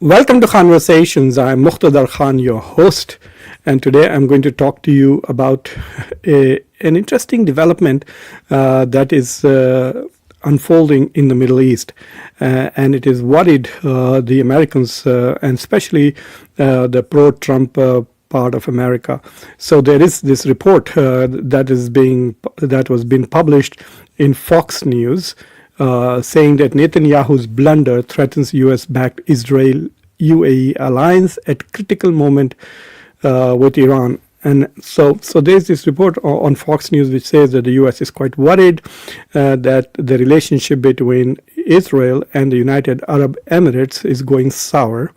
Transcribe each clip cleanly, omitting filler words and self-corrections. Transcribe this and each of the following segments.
Welcome to Conversations. I'm Muqtadar Khan, your host, and today I'm going to talk to you about an interesting development that is unfolding in the Middle East, and it is worried the Americans and especially the pro-Trump part of America. So there is this report that was being published in Fox News. Saying that Netanyahu's blunder threatens U.S.-backed Israel-UAE alliance at critical moment with Iran. And so there's this report on Fox News which says that the U.S. is quite worried that the relationship between Israel and the United Arab Emirates is going sour.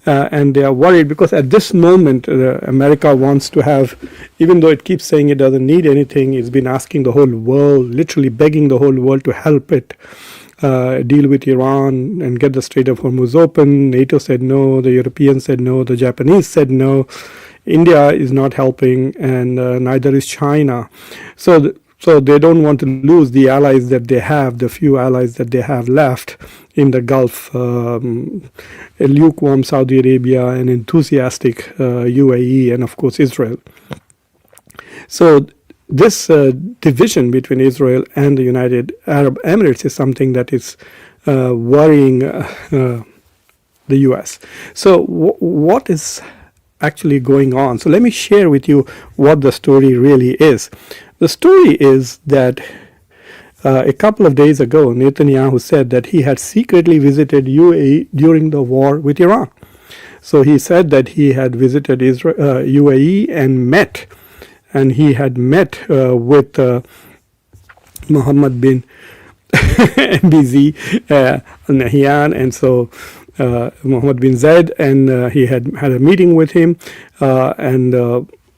And they are worried because at this moment, America wants to have, even though it keeps saying it doesn't need anything, it's been asking the whole world, literally begging the whole world to help it deal with Iran and get the Strait of Hormuz open. NATO said no, the Europeans said no, the Japanese said no. India is not helping, and neither is China. So they don't want to lose the allies that they have, the few allies that they have left in the Gulf, a lukewarm Saudi Arabia, an enthusiastic UAE, and of course Israel. So this division between Israel and the United Arab Emirates is something that is worrying the U.S. So what is actually going on? So let me share with you what the story really is. The story is that a couple of days ago, Netanyahu said that he had secretly visited UAE during the war with Iran. So he said that he had visited UAE and he had met with Mohammed bin MBZ Nahyan, and so Mohammed bin Zayed, and he had a meeting with him, and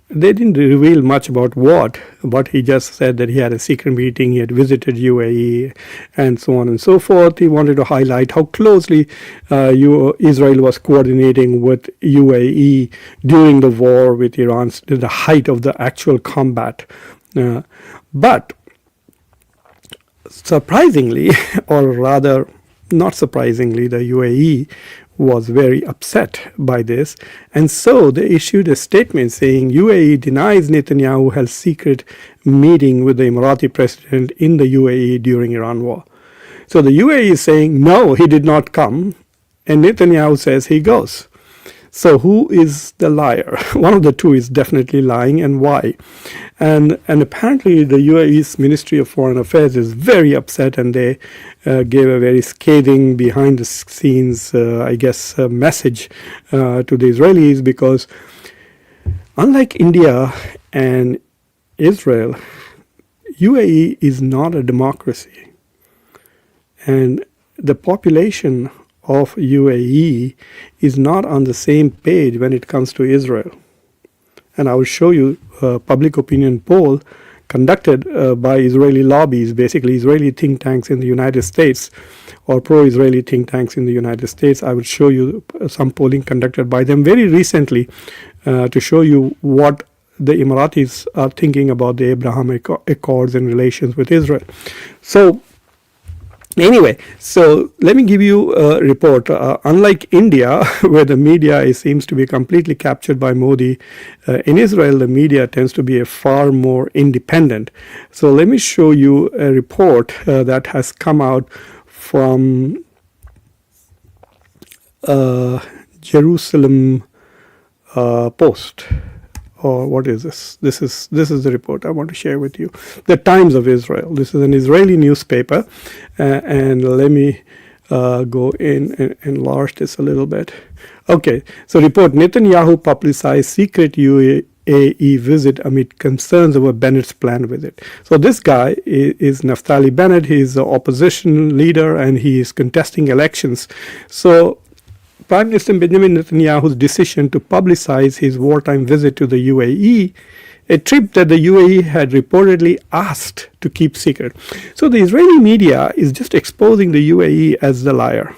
they didn't reveal much about what, but he just said that he had a secret meeting, he had visited UAE, and so on and so forth. He wanted to highlight how closely Israel was coordinating with UAE during the war with Iran, the height of the actual combat. But surprisingly, or rather not surprisingly, the UAE was very upset by this, and so they issued a statement saying UAE denies Netanyahu held secret meeting with the Emirati president in the UAE during Iran war. So the UAE is saying no, he did not come, and Netanyahu says he goes. So who is the liar? One of the two is definitely lying, and why? And apparently the UAE's Ministry of Foreign Affairs is very upset, and they gave a very scathing behind the scenes, message to the Israelis, because unlike India and Israel, UAE is not a democracy. And the population of UAE is not on the same page when it comes to Israel. And I will show you a public opinion poll conducted by Israeli lobbies, basically Israeli think tanks in the United States, or pro-Israeli think tanks in the United States. I will show you some polling conducted by them very recently to show you what the Emiratis are thinking about the Abraham Accords and relations with Israel. So anyway, so let me give you a report. Unlike India, where the media seems to be completely captured by Modi, in Israel, the media tends to be far more independent. So let me show you a report that has come out from Jerusalem Post. Or what is this? This is the report I want to share with you. The Times of Israel. This is an Israeli newspaper, and let me go in and enlarge this a little bit. Okay, so report: Netanyahu publicized secret UAE visit amid concerns over Bennett's planned visit. So this guy is Naftali Bennett. He's the opposition leader, and he is contesting elections. So Prime Minister Benjamin Netanyahu's decision to publicize his wartime visit to the UAE, a trip that the UAE had reportedly asked to keep secret. So the Israeli media is just exposing the UAE as the liar.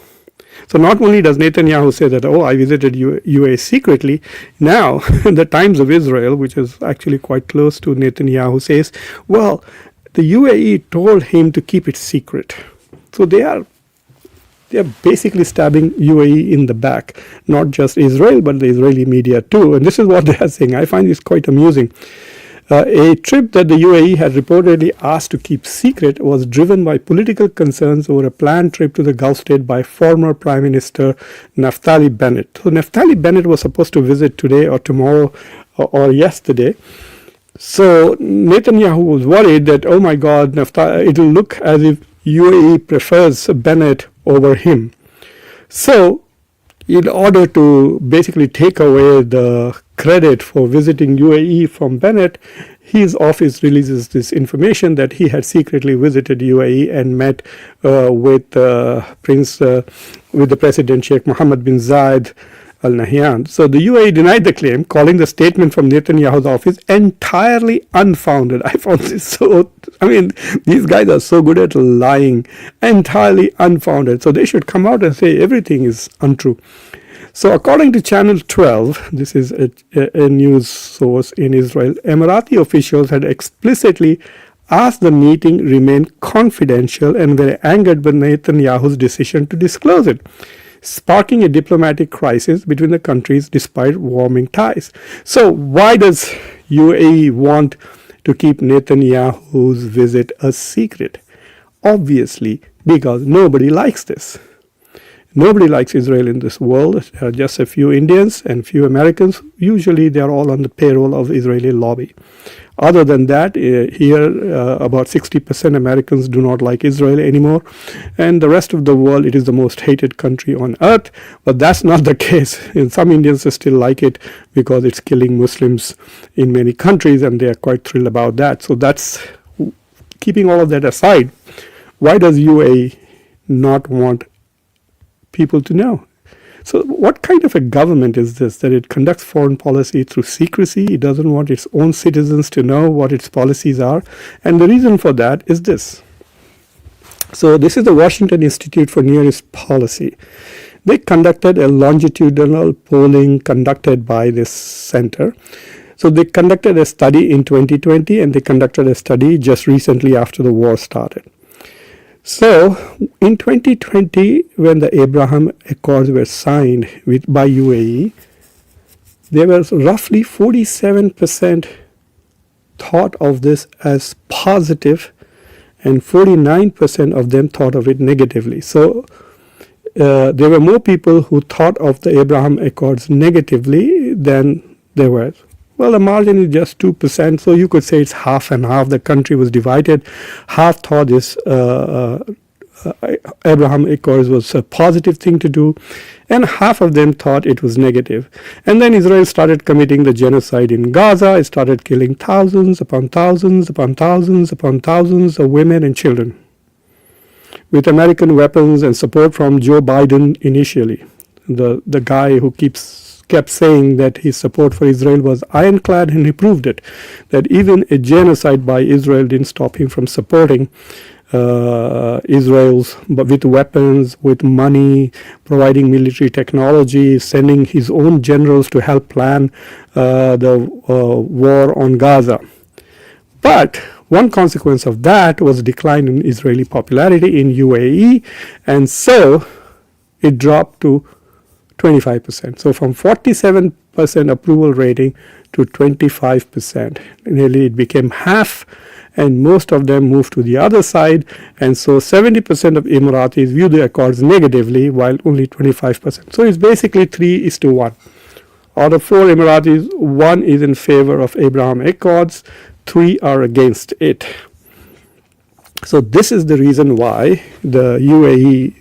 So not only does Netanyahu say that, I visited UAE secretly, now the Times of Israel, which is actually quite close to Netanyahu, says, well, the UAE told him to keep it secret. So they are They are basically stabbing UAE in the back, not just Israel, but the Israeli media too. And this is what they are saying. I find this quite amusing. A trip that the UAE had reportedly asked to keep secret was driven by political concerns over a planned trip to the Gulf state by former Prime Minister Naftali Bennett. So Naftali Bennett was supposed to visit today or tomorrow or yesterday. So Netanyahu was worried that, oh my God, it will look as if UAE prefers Bennett over him. So in order to basically take away the credit for visiting UAE from Bennett, his office releases this information that he had secretly visited UAE and met with the President Sheikh Mohammed bin Zayed Al Nahyan. So the UAE denied the claim, calling the statement from Netanyahu's office entirely unfounded. I found this so, these guys are so good at lying, entirely unfounded. So they should come out and say everything is untrue. So according to Channel 12, this is a news source in Israel, Emirati officials had explicitly asked the meeting remain confidential and were angered by Netanyahu's decision to disclose it, sparking a diplomatic crisis between the countries despite warming ties. So why does UAE want to keep Netanyahu's visit a secret? Obviously, because nobody likes this. Nobody likes Israel in this world. Just a few Indians and few Americans. Usually they are all on the payroll of the Israeli lobby. Other than that, here about 60% Americans do not like Israel anymore. And the rest of the world, it is the most hated country on earth. But that's not the case. And some Indians still like it because it's killing Muslims in many countries, and they are quite thrilled about that. So that's, keeping all of that aside, why does UAE not want people to know? So what kind of a government is this, that it conducts foreign policy through secrecy? It doesn't want its own citizens to know what its policies are. And the reason for that is this. So this is the Washington Institute for Near East Policy. They conducted a longitudinal polling conducted by this center. So they conducted a study in 2020, and they conducted a study just recently after the war started. So in 2020, when the Abraham Accords were signed by UAE, there was roughly 47% thought of this as positive, and 49% of them thought of it negatively. So there were more people who thought of the Abraham Accords negatively than there were. Well, the margin is just 2%, so you could say it's half and half. The country was divided. Half thought this Abraham Accords was a positive thing to do, and half of them thought it was negative. And then Israel started committing the genocide in Gaza. It started killing thousands upon thousands upon thousands upon thousands of women and children with American weapons and support from Joe Biden initially, the guy who kept saying that his support for Israel was ironclad, and he proved it, that even a genocide by Israel didn't stop him from supporting Israel's, but with weapons, with money, providing military technology, sending his own generals to help plan the war on Gaza. But one consequence of that was a decline in Israeli popularity in UAE, and so it dropped to 25%. So from 47% approval rating to 25%. Nearly it became half, and most of them moved to the other side. And so 70% of Emiratis view the Accords negatively, while only 25%. So it's basically 3:1. Out of 4 Emiratis, 1 is in favor of Abraham Accords, 3 are against it. So this is the reason why the UAE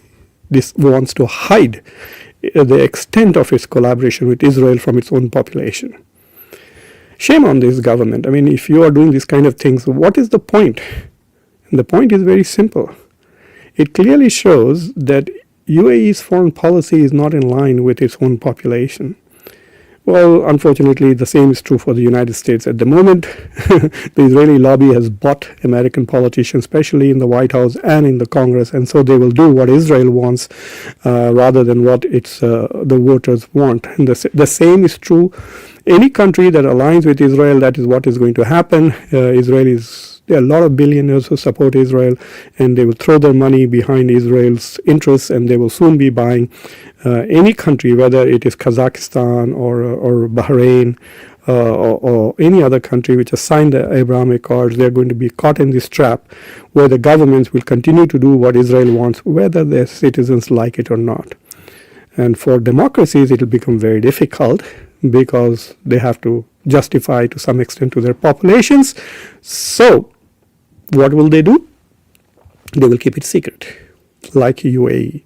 wants to hide the extent of its collaboration with Israel from its own population. Shame on this government. I mean, if you are doing these kind of things, what is the point? And the point is very simple. It clearly shows that UAE's foreign policy is not in line with its own population. Well, unfortunately, the same is true for the United States at the moment. The Israeli lobby has bought American politicians, especially in the White House and in the Congress, and so they will do what Israel wants rather than what the voters want. And the same is true. Any country that aligns with Israel, that is what is going to happen. Israel is There are a lot of billionaires who support Israel, and they will throw their money behind Israel's interests, and they will soon be buying any country, whether it is Kazakhstan or Bahrain or any other country which has signed the Abraham Accords. They're going to be caught in this trap where the governments will continue to do what Israel wants, whether their citizens like it or not. And for democracies, it will become very difficult because they have to justify to some extent to their populations. So what will they do? They will keep it secret, like UAE.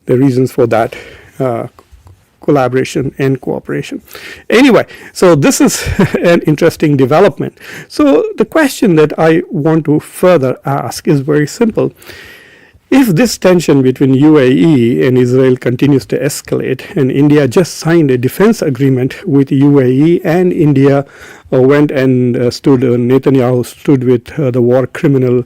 The reasons for that collaboration and cooperation. Anyway, so this is an interesting development. So the question that I want to further ask is very simple. If this tension between UAE and Israel continues to escalate, and India just signed a defense agreement with UAE, and India went and Netanyahu stood with the war criminal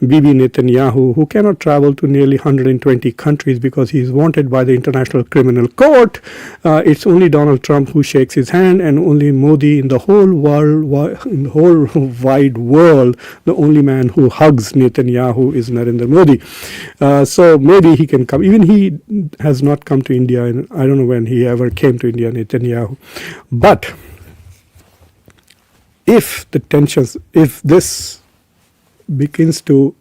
Bibi Netanyahu, who cannot travel to nearly 120 countries because he is wanted by the International Criminal Court. It's only Donald Trump who shakes his hand, and only Modi in the whole world, in the whole wide world, the only man who hugs Netanyahu is Narendra Modi. So maybe he can come. Even he has not come to India, and I don't know when he ever came to India, Netanyahu. But if the tensions, if this begins to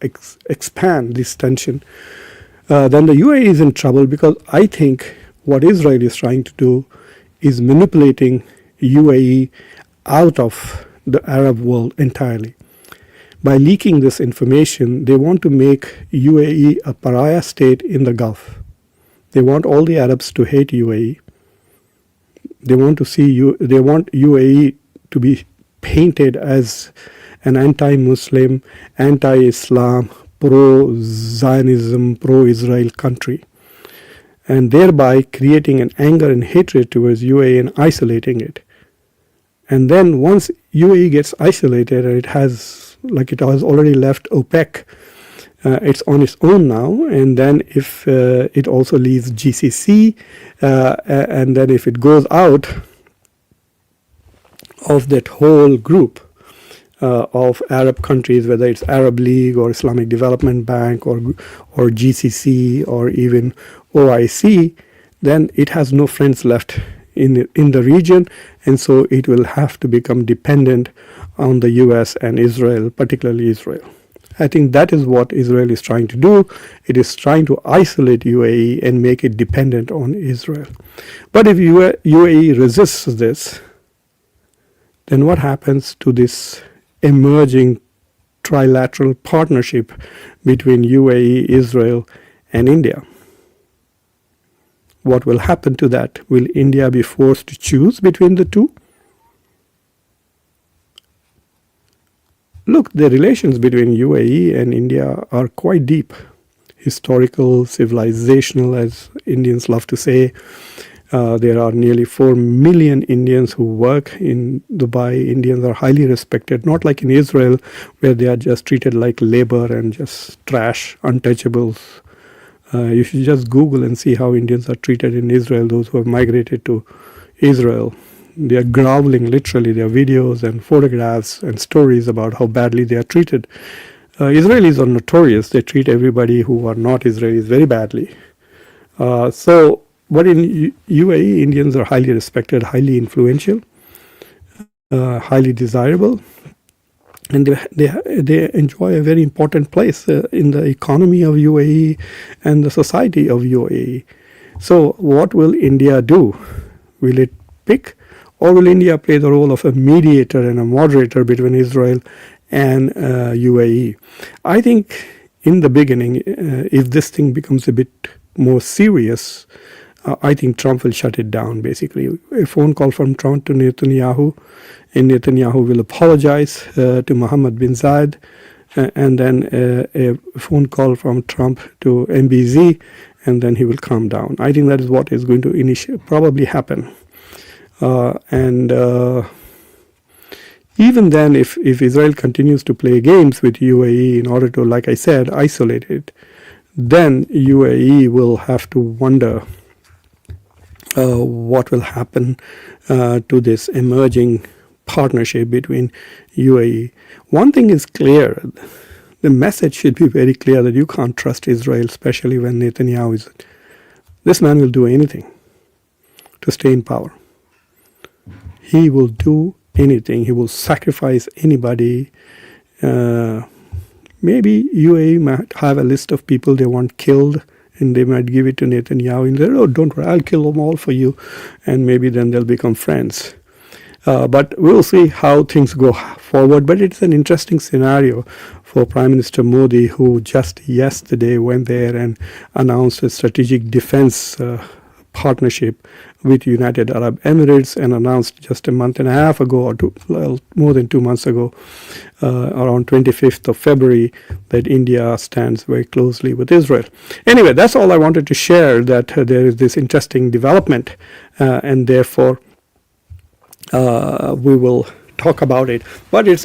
expand, this tension, then the UAE is in trouble, because I think what Israel is trying to do is manipulating UAE out of the Arab world entirely. By leaking this information, they want to make UAE a pariah state in the Gulf. They want all the Arabs to hate UAE. They want UAE to be painted as an anti-Muslim, anti-Islam, pro-Zionism, pro-Israel country, and thereby creating an anger and hatred towards UAE and isolating it. And then once UAE gets isolated, and it has already left OPEC, it's on its own now, and then if it also leaves GCC, and then if it goes out of that whole group of Arab countries, whether it's Arab League or Islamic Development Bank or GCC or even OIC, then it has no friends left in the region, and so it will have to become dependent on the US and Israel, particularly Israel. I think that is what Israel is trying to do. It is trying to isolate UAE and make it dependent on Israel. But if UAE resists this, then what happens to this emerging trilateral partnership between UAE, Israel, and India? What will happen to that? Will India be forced to choose between the two? Look, the relations between UAE and India are quite deep. Historical, civilizational, as Indians love to say. There are nearly 4 million Indians who work in Dubai. Indians are highly respected, not like in Israel, where they are just treated like labor and just trash, untouchables. You should just Google and see how Indians are treated in Israel, those who have migrated to Israel. They are groveling, literally. There are videos and photographs and stories about how badly they are treated. Israelis are notorious. They treat everybody who are not Israelis very badly. But in UAE, Indians are highly respected, highly influential, highly desirable, and they enjoy a very important place in the economy of UAE and the society of UAE. So what will India do? Will it pick, or will India play the role of a mediator and a moderator between Israel and UAE? I think in the beginning, if this thing becomes a bit more serious, I think Trump will shut it down, basically. A phone call from Trump to Netanyahu, and Netanyahu will apologize to Mohammed bin Zayed, and then a phone call from Trump to MBZ, and then he will calm down. I think that is what is going to probably happen. Even then, if Israel continues to play games with UAE in order to, like I said, isolate it, then UAE will have to wonder what will happen to this emerging partnership between UAE. One thing is clear. The message should be very clear that you can't trust Israel, especially when Netanyahu is. This man will do anything to stay in power. He will do anything. He will sacrifice anybody. Maybe UAE might have a list of people they want killed, and they might give it to Netanyahu and say, oh, don't worry, I'll kill them all for you. And maybe then they'll become friends. But we'll see how things go forward. But it's an interesting scenario for Prime Minister Modi, who just yesterday went there and announced a strategic defense partnership with United Arab Emirates, and announced just a month and a half ago, or more than 2 months ago, around 25th of February, that India stands very closely with Israel. Anyway, that's all I wanted to share, that there is this interesting development, and therefore we will talk about it. But it's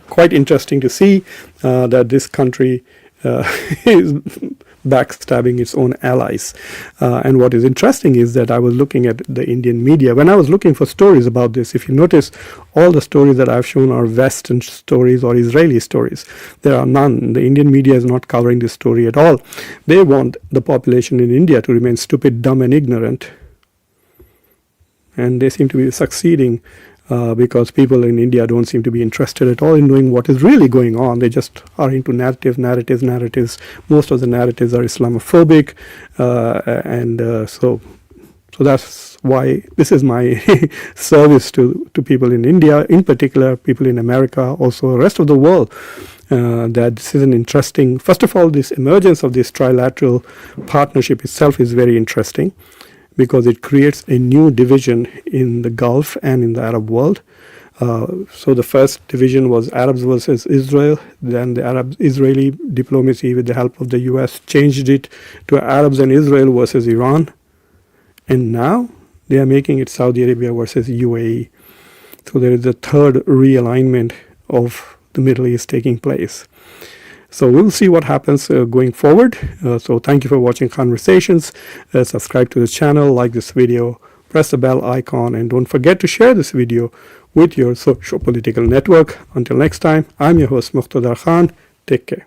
quite interesting to see that this country is backstabbing its own allies. And what is interesting is that I was looking at the Indian media. When I was looking for stories about this, if you notice, all the stories that I've shown are Western stories or Israeli stories. There are none. The Indian media is not covering this story at all. They want the population in India to remain stupid, dumb, and ignorant. And they seem to be succeeding because people in India don't seem to be interested at all in knowing what is really going on. They just are into narratives. Most of the narratives are Islamophobic, and so that's why this is my service to people in India, in particular people in America, also the rest of the world. That this is an interesting, first of all, this emergence of this trilateral partnership itself is very interesting, because it creates a new division in the Gulf and in the Arab world. So the first division was Arabs versus Israel. Then the Arab-Israeli diplomacy, with the help of the US, changed it to Arabs and Israel versus Iran. And now they are making it Saudi Arabia versus UAE. So there is a third realignment of the Middle East taking place. So we'll see what happens going forward. So thank you for watching Conversations. Subscribe to the channel, like this video, press the bell icon, and don't forget to share this video with your social political network. Until next time, I'm your host Muqtadar Khan. Take care.